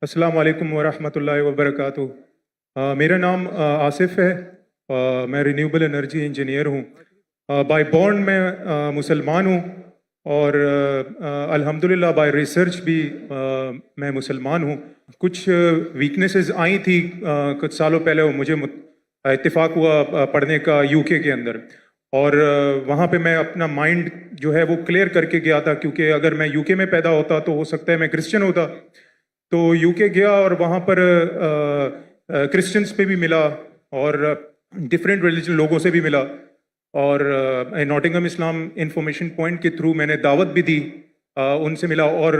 السلام علیکم ورحمۃ اللہ وبرکاتہ۔ میرا نام آصف ہے، میں رینیوبل انرجی انجینئر ہوں۔ بائی بورن میں مسلمان ہوں، اور الحمدللہ بائی ریسرچ بھی میں مسلمان ہوں۔ کچھ ویکنیسز آئی تھی کچھ سالوں پہلے، وہ مجھے اتفاق ہوا پڑھنے کا یو کے اندر، اور وہاں پہ میں اپنا مائنڈ جو ہے وہ کلیئر کر کے گیا تھا، کیونکہ اگر میں یو کے میں پیدا ہوتا تو ہو سکتا ہے میں کرسچن ہوتا۔ تو یو کے گیا اور وہاں پر کرسچنس پہ بھی ملا اور ڈفرینٹ ریلیجن لوگوں سے بھی ملا، اور ناٹنگھم اسلام انفارمیشن پوائنٹ کے تھرو میں نے دعوت بھی دی، ان سے ملا، اور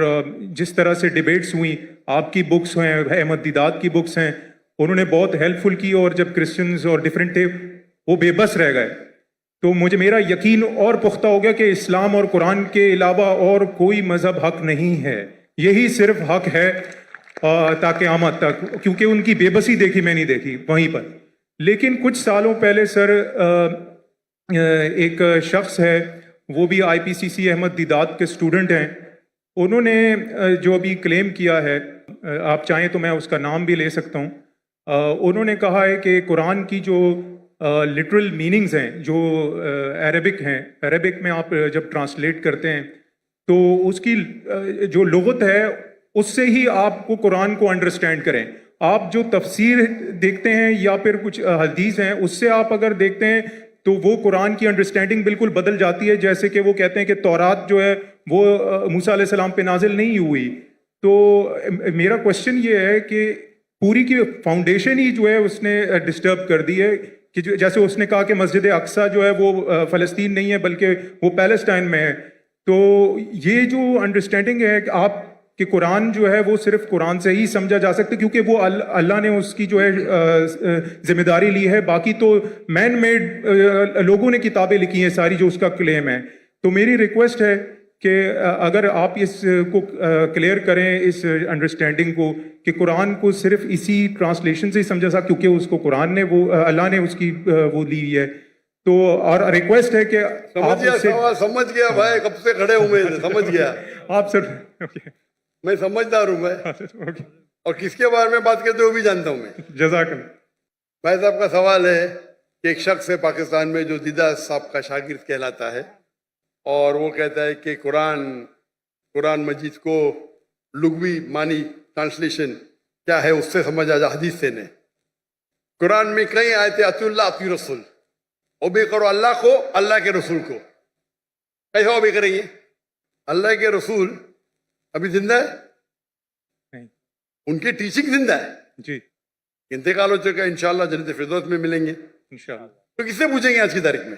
جس طرح سے ڈیبیٹس ہوئیں، آپ کی بکس ہیں، احمد دیدات کی بکس ہیں، انہوں نے بہت ہیلپ فل کی، اور جب کرسچنز اور ڈفرینٹ تھے وہ بے بس رہ گئے، تو میرا یقین اور پختہ ہو گیا کہ اسلام اور قرآن کے علاوہ اور کوئی مذہب حق نہیں ہے، یہی صرف حق ہے تا قیامت تک، کیونکہ ان کی بے بسی دیکھی میں نہیں دیکھی وہیں پر۔ لیکن کچھ سالوں پہلے سر ایک شخص ہے، وہ بھی آئی پی سی سی احمد دیدات کے اسٹوڈنٹ ہیں، انہوں نے جو ابھی کلیم کیا ہے، آپ چاہیں تو میں اس کا نام بھی لے سکتا ہوں، انہوں نے کہا ہے کہ قرآن کی جو لٹرل میننگز ہیں جو عربک ہیں، عربک میں آپ جب ٹرانسلیٹ کرتے ہیں تو اس کی جو لغت ہے اس سے ہی آپ کو قرآن کو انڈرسٹینڈ کریں۔ آپ جو تفسیر دیکھتے ہیں یا پھر کچھ حدیث ہیں، اس سے آپ اگر دیکھتے ہیں تو وہ قرآن کی انڈرسٹینڈنگ بالکل بدل جاتی ہے، جیسے کہ وہ کہتے ہیں کہ تورات جو ہے وہ موسیٰ علیہ السلام پہ نازل نہیں ہوئی۔ تو میرا کوشچن یہ ہے کہ پوری کی فاؤنڈیشن ہی جو ہے اس نے ڈسٹرب کر دی ہے، کہ جیسے اس نے کہا کہ مسجد اقصیٰ جو ہے وہ فلسطین نہیں ہے بلکہ وہ پیلسٹائن میں ہے۔ تو یہ جو انڈرسٹینڈنگ ہے کہ آپ کہ قرآن جو ہے وہ صرف قرآن سے ہی سمجھا جا سکتا ہے، کیونکہ وہ اللہ نے اس کی جو ہے ذمہ داری لی ہے، باقی تو مین میڈ لوگوں نے کتابیں لکھی ہیں ساری جو اس کا کلیم ہے۔ تو میری ریکویسٹ ہے کہ اگر آپ اس کو کلیئر کریں، اس انڈرسٹینڈنگ کو، کہ قرآن کو صرف اسی ٹرانسلیشن سے ہی سمجھا سکتا، کیونکہ اس کو قرآن نے وہ اللہ نے اس کی وہ لی ہے۔ تو اور ریکویسٹ ہے کہ سمجھ گیا بھائی، کب سے کھڑے ہوئے سمجھ گیا آپ سر، میں سمجھدار ہوں میں، اور کس کے بارے میں بات کرتے ہو بھی جانتا ہوں میں۔ جزاک اللہ۔ بھائی صاحب کا سوال ہے کہ ایک شخص ہے پاکستان میں جو دیدہ صاحب کا شاگرد کہلاتا ہے، اور وہ کہتا ہے کہ قرآن مجید کو لغوی معنی ٹرانسلیشن کیا ہے اس سے سمجھ آ جا، حدیث سے نہیں۔ قرآن میں کئی آیتیں اطیعوا اللہ اطیعوا رسول، اوبے کرو اللہ کو، اللہ کے رسول کو۔ کیسے اوبے کریں گے؟ اللہ کے رسول ابھی زندہ ہے نہیں، ان کی ٹیچنگ زندہ ہے جی، انتقال ہو چکا، انشاءاللہ جنت فردوس میں ملیں گے انشاءاللہ۔ تو کس سے پوچھیں گے آج کی تاریخ میں؟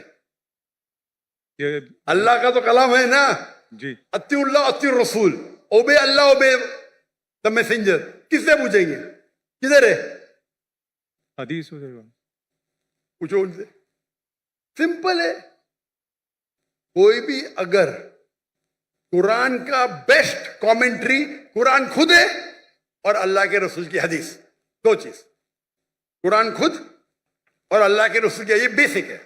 یہ اللہ کا تو کلام ہے نا، جی، اطیعوا اللہ اطیعوا الرسول، obey Allah obey the messenger, کس سے پوچھیں گے؟ کدھر ہے؟ حدیث پوچھو ان سے، سمپل ہے۔ کوئی بھی اگر قرآن کا بیسٹ کامنٹری قرآن خود ہے اور اللہ کے رسول کی حدیث، دو چیز، قرآن خود اور اللہ کے رسول کی، یہ بیسک ہے۔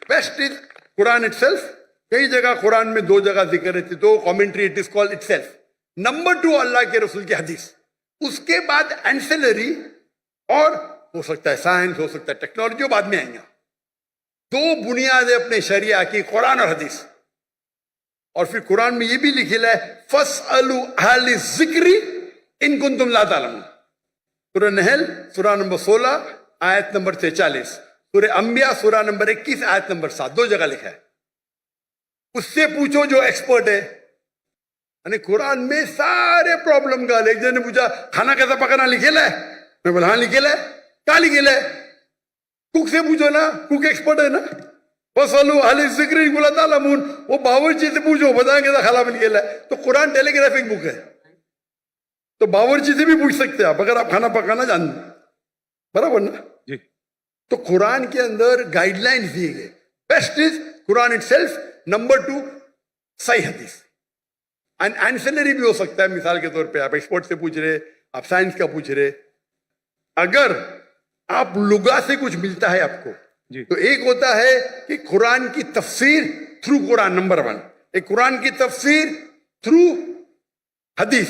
Best is Quran it self, کئی جگہ قرآن میں دو جگہ ذکر ہے تو commentary it is called it self. Number 2 اللہ کے رسول کی حدیث، اس کے بعد اینسلری، اور ہو سکتا ہے سائنس، ہو سکتا ہے ٹیکنالوجی، بعد میں آئیں گا۔ دو بنیاد ہے اپنے شریعہ کی، قرآن اور حدیث۔ اور پھر قرآن میں یہ بھی لکھا ہے فَاسْأَلُوا أَهْلَ الذِّكْرِ إِن كُنتُمْ لَا تَعْلَمُونَ۔ سورہ نحل سورہ نمبر 16 آیت نمبر 46، سورہ انبیاء سورہ نمبر 21 آیت نمبر 7، دو جگہ لکھا ہے۔ اس سے پوچھو جو ایکسپرٹ ہے۔ یعنی قرآن میں سارے پرابلم کا، ایک جن نے پوچھا کھانا کیسا پکانا لکھے ہے، میں بولا ہاں لکھے ہے، کہاں لکھے ہے؟ کوک سے پوچھو نا، کوک ایکسپرٹ ہے نا۔ فَاسْأَلُوا أَهْلَ الذِّكْرِ إِن كُنتُمْ لَا تَعْلَمُونَ، وہ باورچی سے پوچھو بتائیں گے کھانا بن گیا ہے۔ تو قرآن ٹیلی گرافک بک ہے، تو باورچی سے بھی پوچھ سکتے ہیں آپ اگر آپ کھانا پکانا جانتے، برابر نا؟ جی۔ تو قرآن کے اندر گائیڈ لائنز دیے گئے، best is Quran it self, number 2 صحیح حدیث، اینسلری بھی ہو سکتا ہے۔ مثال کے طور پہ آپ ایکسپرٹ سے پوچھ رہے، آپ سائنس کا پوچھ رہے، اگر آپ لغا سے کچھ ملتا ہے آپ کو، تو ایک ہوتا ہے کہ قرآن کی تفسیر تھرو قرآن، نمبر 1، ایک قرآن کی تفسیر تھرو حدیث،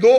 2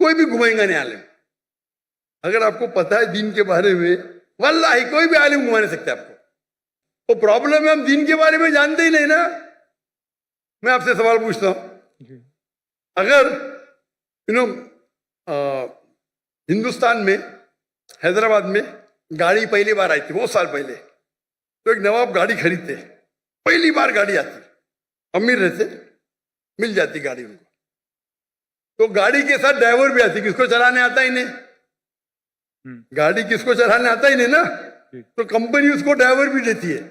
کوئی بھی گھمائیں گا نہیں عالم. اگر آپ کو پتا ہے دین کے بارے میں, واللہ کوئی بھی عالم گھما نہیں سکتا آپ کو. وہ پرابلم ہے ہم دین کے بارے میں جانتے ہی نہیں نا. میں آپ سے سوال پوچھتا ہوں, اگر ہندوستان میں حیدرآباد میں گاڑی پہلی بار آئی تھی بہت سال پہلے, تو ایک نواب گاڑی خریدتے, پہلی بار گاڑی آتی, امیر رہتے, مل جاتی گاڑی ان کو, تو گاڑی کے ساتھ ڈرائیور بھی آتی. کس کو چلانے آتا ہی نہیں, گاڑی کس کو چلانے آتا ہی نہیں نا, تو کمپنی اس کو ڈرائیور بھی دیتی ہے.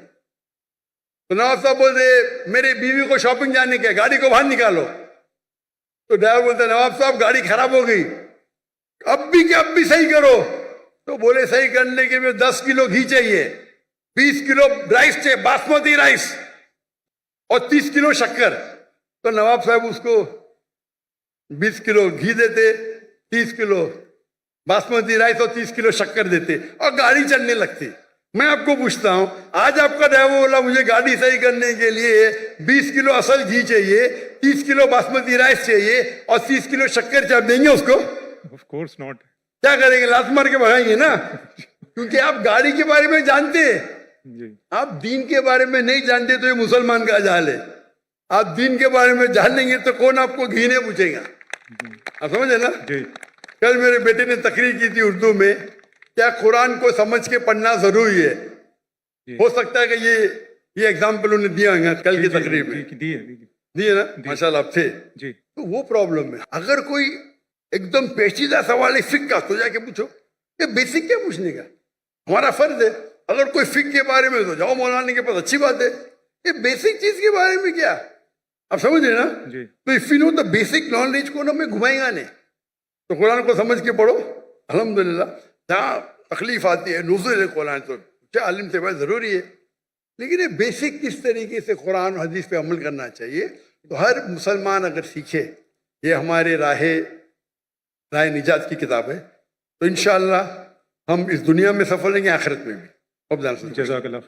تو نواب صاحب بولتے میری بیوی کو شاپنگ جانے کے, گاڑی کو باہر نکالو. تو ڈرائیور بولتے نواب صاحب گاڑی خراب ہو گئی, اب بھی صحیح کرو. تو بولے صحیح کرنے کے لیے 10 کلو گھی چاہیے, 20 کلو رائس چاہیے, باسمتی رائس, اور 30 کلو شکر. تو نواب صاحب اس کو 20 کلو گھی دیتے, 30 کلو باسمتی رائس اور 30 کلو شکر دیتے, اور گاڑی چلنے لگتی. میں آپ کو پوچھتا ہوں, آج آپ کا ڈرائیور بولا مجھے گاڑی صحیح کرنے کے لیے 20 کلو اصل گھی چاہیے, 30 کلو باسمتی رائس چاہیے, اور 30 کلو شکر چاپ دیں گے اس کو؟ Of course not. کیا کریں گے, لات مار کے بھگائیں گے نا. کیونکہ آپ گاڑی کے بارے میں جانتے, آپ دین کے بارے میں نہیں جانتے. تو یہ مسلمان کا جال ہے. آپ دین کے بارے میں جان لیں گے تو کون آپ کو گھی نہیں پوچھے گا. آپ سمجھے نا. کل میرے بیٹے نے تقریر کی تھی اردو میں, کیا قرآن کو سمجھ کے پڑھنا ضروری ہے. ہو سکتا ہے کہ یہ ایگزامپل انہیں دیا ہوگا کل کی تقریر میں, دیے نا, ماشاء اللہ آپ تھے. تو وہ پرابلم ہے. اگر کوئی ایک دم پیچیدہ سوال ہے فقہ کا, تو جا کے پوچھو. یہ بیسک کیا پوچھنے کا, ہمارا فرض ہے. اگر کوئی فقہ کے بارے میں تو جاؤ مولانا کے پاس, اچھی بات ہے. یہ بیسک چیز کے بارے میں کیا, آپ سمجھ رہے نا. تو if you know the basic knowledge کو نا میں گھمائیں گا نہیں. تو قرآن کو سمجھ کے پڑھو. الحمدللہ جہاں تکلیف آتی ہے نزول ہے قرآن, تو کیا عالم سے بات ضروری ہے. لیکن یہ بیسک کس طریقے سے قرآن و حدیث پہ عمل کرنا چاہیے, تو ہر مسلمان اگر سیکھے. یہ ہمارے راہ نجات کی کتاب ہے, تو انشاءاللہ ہم اس دنیا میں سفل رہیں گے, آخرت میں بھی. جزاک اللہ.